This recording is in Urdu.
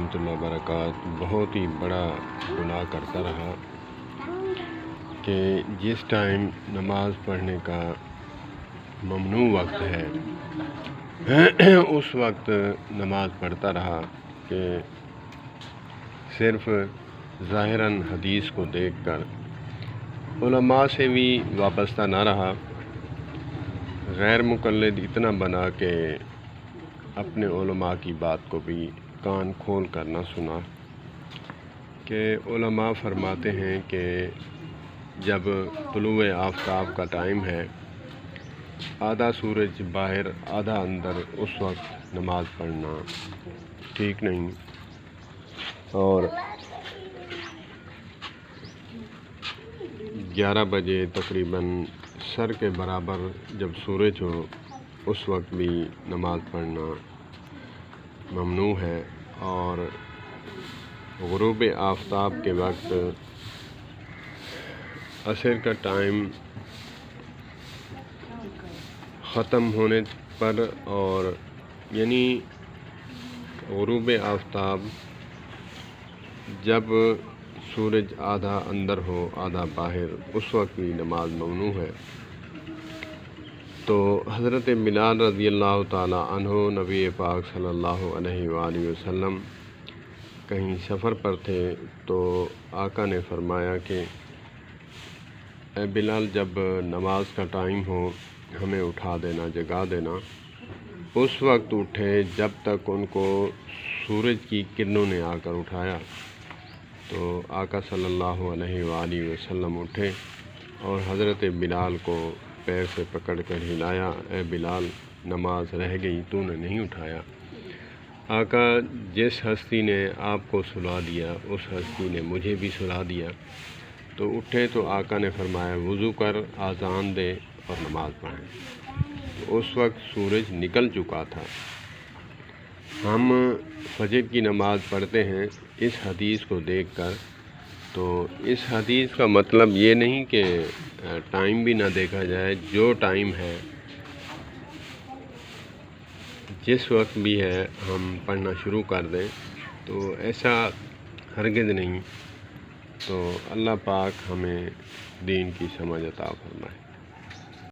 ورحمۃ اللہ وبرکاتہ بہت ہی بڑا گناہ کرتا رہا کہ جس ٹائم نماز پڑھنے کا ممنوع وقت ہے اس وقت نماز پڑھتا رہا کہ صرف ظاہراً حدیث کو دیکھ کر علماء سے بھی وابستہ نہ رہا، غیر مقلد اتنا بنا کہ اپنے علماء کی بات کو بھی کان کھول کر نہ سنا کہ علماء فرماتے ہیں کہ جب طلوع آفتاب کا ٹائم ہے، آدھا سورج باہر آدھا اندر، اس وقت نماز پڑھنا ٹھیک نہیں، اور 11 بجے تقریباً سر کے برابر جب سورج ہو اس وقت بھی نماز پڑھنا ممنوع ہے، اور غروب آفتاب کے وقت عصر کا ٹائم ختم ہونے پر، اور یعنی غروب آفتاب جب سورج آدھا اندر ہو آدھا باہر، اس وقت بھی نماز ممنوع ہے۔ تو حضرت بلال رضی اللہ تعالیٰ عنہ نبی پاک صلی اللہ علیہ وآلہ وسلم کہیں سفر پر تھے، تو آقا نے فرمایا کہ اے بلال، جب نماز کا ٹائم ہو ہمیں اٹھا دینا، جگا دینا۔ اس وقت اٹھے جب تک ان کو سورج کی کرنوں نے آ کر اٹھایا، تو آقا صلی اللہ علیہ وآلہ وسلم اٹھے اور حضرت بلال کو پیر سے پکڑ کر ہلایا، اے بلال، نماز رہ گئی، تو نے نہیں اٹھایا۔ آقا، جس ہستی نے آپ کو سلا دیا اس ہستی نے مجھے بھی سلا دیا۔ تو اٹھے تو آقا نے فرمایا وضو کر، اذان دے اور نماز پڑھیں۔ اس وقت سورج نکل چکا تھا۔ ہم فجر کی نماز پڑھتے ہیں اس حدیث کو دیکھ کر، تو اس حدیث کا مطلب یہ نہیں کہ ٹائم بھی نہ دیکھا جائے، جو ٹائم ہے جس وقت بھی ہے ہم پڑھنا شروع کر دیں، تو ایسا ہرگز نہیں۔ تو اللہ پاک ہمیں دین کی سمجھ عطا فرمائے۔